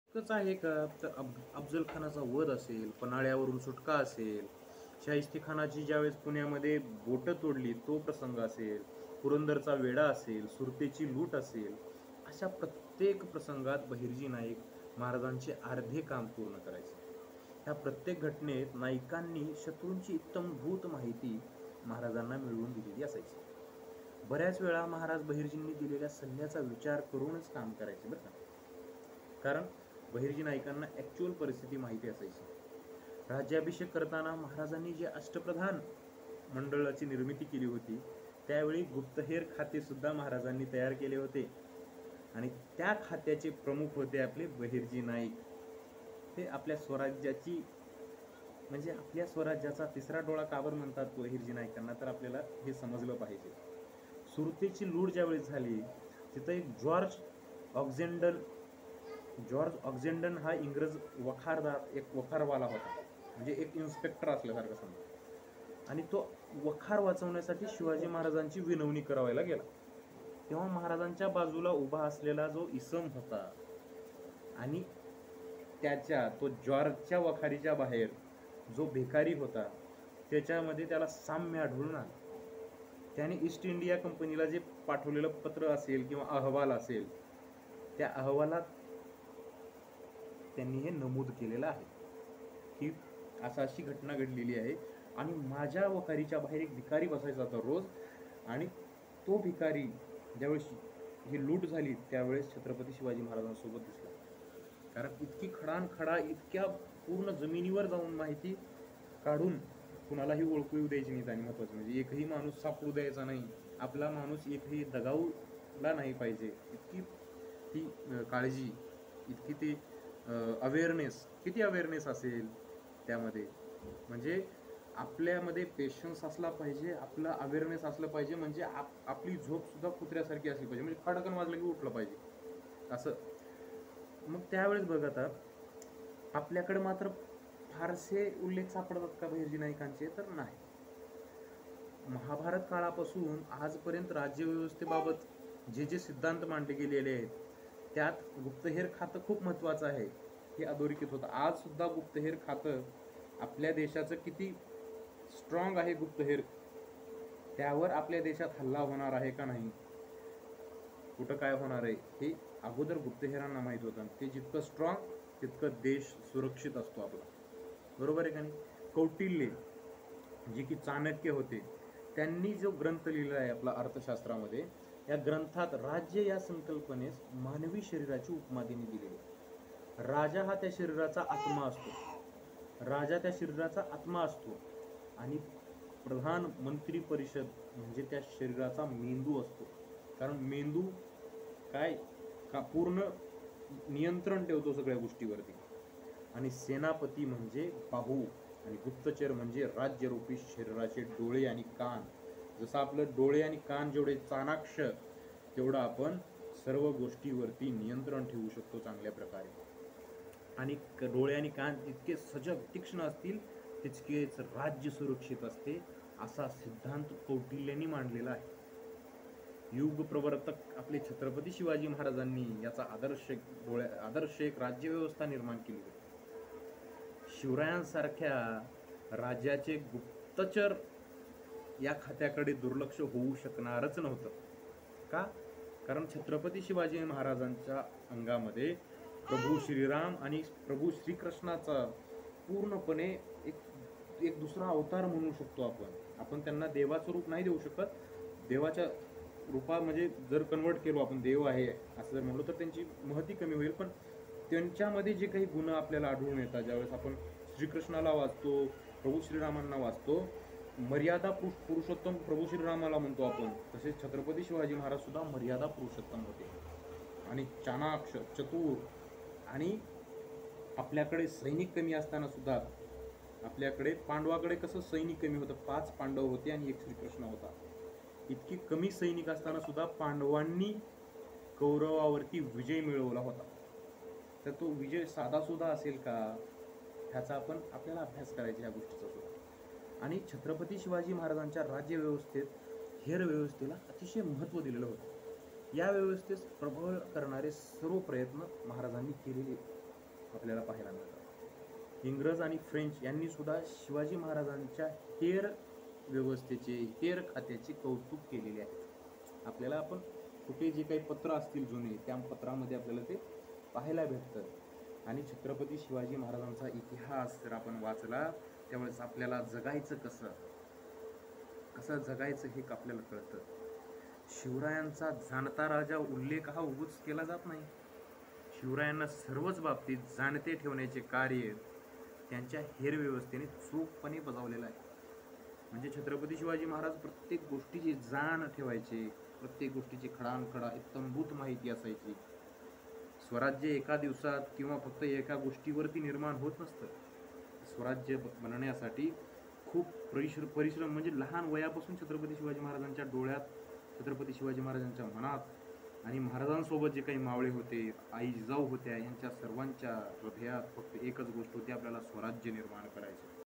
इतकंच आहे का तर अफजल खानाचा वध असेल, पन्हाळ्यावरून सुटका असेल, शाहिस्तेखानाची ज्यावेळेस पुण्यामध्ये बोटं तोडली तो प्रसंग असेल, पुरंदरचा वेढा असेल, सुरतेची लूट असेल, अशा प्रत्येक प्रसंगात बहिर्जी नाईक महाराजांचे अर्धे काम पूर्ण करायचे. ह्या प्रत्येक घटनेत नाईकांनी शत्रूंची इत्थंभूत माहिती महाराजांना मिळवून दिलेली असायची. बऱ्याच वेळा महाराज बहिर्जींनी दिलेल्या सल्ल्याचा विचार करूनच काम करायचे बरं का. कारण बहिर्जी नाईकांना ॲक्च्युअल परिस्थिती माहिती असायची. राज्याभिषेक करताना महाराजांनी जे अष्टप्रधान मंडळाची निर्मिती केली होती, त्यावेळी गुप्तहेर खाते सुद्धा महाराजांनी तयार केले होते आणि त्या खात्याचे प्रमुख होते आपले बहिर्जी नाईक. ते आपल्या स्वराज्याची म्हणजे आपल्या स्वराज्याचा तिसरा डोळा का बरं म्हणतात बहिर्जी नाईकांना, तर आपल्याला हे समजलं पाहिजे. सुरतेची लूट ज्यावेळी झाली, तिथं जॉर्ज ऑक्झेंडन हा इंग्रज एक वखारवाला होता, म्हणजे एक इन्स्पेक्टर असल्यासारखं समजा. आणि तो वखार वाचवण्यासाठी शिवाजी महाराजांची विनवणी करावायला गेला. तेव्हा महाराजांच्या बाजूला उभा असलेला जो इसम होता आणि तो जॉर्जच्या वखारीच्या बाहेर जो भिकारी होता, त्याच्यामध्ये त्याला साम्य आढळून आलं. त्याने ईस्ट इंडिया कंपनीला जे पाठवलेलं पत्र असेल किंवा अहवाल असेल, त्या अहवालात त्यांनी हे नमूद केलेलं आहे की अशी घटना घडलेली आहे आणि माझ्या वखारीच्या बाहेर एक भिकारी बसायचा होता रोज, आणि तो भिकारी ज्यावेळेस ही लूट झाली त्यावेळेस छत्रपती शिवाजी महाराजांसोबत दिसला. कारण इतकी खडानखडा, इतक्या पूर्ण जमिनीवर जाऊन माहिती काढून कुणालाही ओळखू येऊ द्यायची नाही. आणि महत्त्वाचं म्हणजे एकही माणूस सापडू द्यायचा नाही, आपला माणूस एकही दगावला नाही पाहिजे, इतकी ती काळजी, इतकी ती अवेअरनेस. किती अवेअरनेस असेल त्यामध्ये, म्हणजे आपल्यामध्ये पेशन्स असला पाहिजे, आपला अवेअरनेस असलं पाहिजे, म्हणजे आपली झोप सुद्धा कुत्र्यासारखी असली पाहिजे, म्हणजे खडकन वाजलं की उठलं पाहिजे असं. मग त्यावेळेस बघा, आपल्याकडे मात्र फारसे उल्लेख सापडतात का बहिर्जी नाईकांचे? तर नाही. महाभारत काळापासून आजपर्यंत राज्यव्यवस्थेबाबत जे जे सिद्धांत मांडले गेलेले आहेत, त्यात गुप्तहेर खातं खूप महत्त्वाचं आहे हे अधोरेखित होतं. आज सुद्धा गुप्तहेर खातं आपल्या देशाचं किती स्ट्रॉंग आहे, गुप्तहेर त्यावर आपल्या देशात हल्ला होणार आहे का नाही, कुठं काय होणार आहे, हे अगोदर गुप्तहेरांना माहीत होतं. ते जितकं स्ट्रॉंग तितकं देश सुरक्षित असतो आपला, बरोबर आहे का नाही. कौटिल्य जे की चाणक्य होते, त्यांनी जो ग्रंथ लिहिला आहे आपला अर्थशास्त्रामध्ये, या ग्रंथात राज्य या संकल्पनेस मानवी शरीराची उपमा त्यांनी दिलेली. राजा हा त्या शरीराचा आत्मा असतो, राजा त्या शरीराचा आत्मा असतो आणि प्रधानमंत्री परिषद म्हणजे त्या शरीराचा मेंदू असतो. कारण मेंदू काय का पूर्ण नियंत्रण ठेवतो सगळ्या गोष्टीवरती. आणि सेनापती म्हणजे बाहू आणि गुप्तचर म्हणजे राज्यरूपी शरीराचे डोळे आणि कान. जसं आपलं डोळे आणि कान जेवढे चाणाक्ष, तेवढं आपण सर्व गोष्टीवरती नियंत्रण ठेवू शकतो चांगल्या प्रकारे. आणि डोळे आणि कान जितके सजग तीक्ष्ण असतील तितकेच राज्य सुरक्षित असते, असा सिद्धांत कौटिल्यांनी मांडलेला आहे. युग प्रवर्तक आपले छत्रपती शिवाजी महाराजांनी याचा आदर्श एक राज्यव्यवस्था निर्माण केली होती. शिवरायांसारख्या राज्याचे गुप्तचर या खात्याकडे दुर्लक्ष होऊ शकणारच नव्हतं. का? कारण छत्रपती शिवाजी महाराजांच्या अंगामध्ये प्रभू श्रीराम आणि प्रभू श्रीकृष्णाचा पूर्णपणे एक दुसरा अवतार म्हणू शकतो आपण त्यांना देवाचं रूप नाही देऊ शकत. देवाच्या रूपा म्हणजे जर कन्वर्ट केलो आपण, देव आहे असं जर म्हणलो तर त्यांची महती कमी होईल. पण त्यांच्यामध्ये जे काही गुण आपल्याला आढळून येतात ज्यावेळेस आपण श्रीकृष्णाला वाचतो, प्रभू श्रीरामांना वाचतो, मर्यादा पुरुषोत्तम प्रभू श्रीरामाला म्हणतो आपण, तसेच छत्रपती शिवाजी महाराज सुद्धा मर्यादा पुरुषोत्तम होते आणि चाणाक्ष, चतुर. आणि आपल्याकडे सैनिक कमी असताना सुद्धा, आपल्याकडे पांडवाकडे कसं सैनिक कमी होतं, 5 पांडव होते आणि 1 श्रीकृष्ण होता. इतकी कमी सैनिक असताना सुद्धा पांडवांनी कौरवावरती विजय मिळवला होता. तर तो विजय साधासुद्धा असेल का, ह्याचा आपल्याला अभ्यास करायचा या गोष्टीचा सुद्धा. आणि छत्रपती शिवाजी महाराजांच्या राज्यव्यवस्थेत हेर व्यवस्थेला अतिशय महत्त्व दिलेलं होतं. या व्यवस्थेस प्रबळ करणारे सर्व प्रयत्न महाराजांनी केलेले आपल्याला पाहायला मिळतात. इंग्रज आणि फ्रेंच यांनी सुद्धा शिवाजी महाराजांच्या हेर व्यवस्थेचे, हेर खात्याचे कौतुक केलेले आहे. आपल्याला आपण कुठे जे काही पत्र असतील जुने, त्या पत्रामध्ये आपल्याला ते पाहायला भेटतं. आणि छत्रपती शिवाजी महाराजांचा इतिहास जर आपण वाचला त्यावेळेस आपल्याला जगायचं कसं जगायचं हे आपल्याला कळतं. शिवरायांचा जाणता राजा उल्लेख हा उगाच केला जात नाही. शिवरायांना सर्वच बाबतीत जाणते ठेवण्याचे कार्य त्यांच्या हेरव्यवस्थेने चोखपणे बजावलेलं आहे. म्हणजे छत्रपती शिवाजी महाराज प्रत्येक गोष्टीची जाण ठेवायचे, प्रत्येक गोष्टीची खडानखडा इत्तंभूत माहिती असायची. स्वराज्य एका दिवसात किंवा फक्त एका गोष्टीवरती निर्माण होत नसतं. स्वराज्य बनण्यासाठी खूप परिश्रम म्हणजे लहान वयापासून छत्रपती शिवाजी महाराजांच्या डोळ्यात, छत्रपती शिवाजी महाराजांच्या मनात आणि महाराजांसोबत जे काही मावळे होते, आई जिजाऊ होत्या, यांच्या सर्वांच्या हृदयात फक्त एकच गोष्ट होती, आपल्याला स्वराज्य निर्माण करायचं.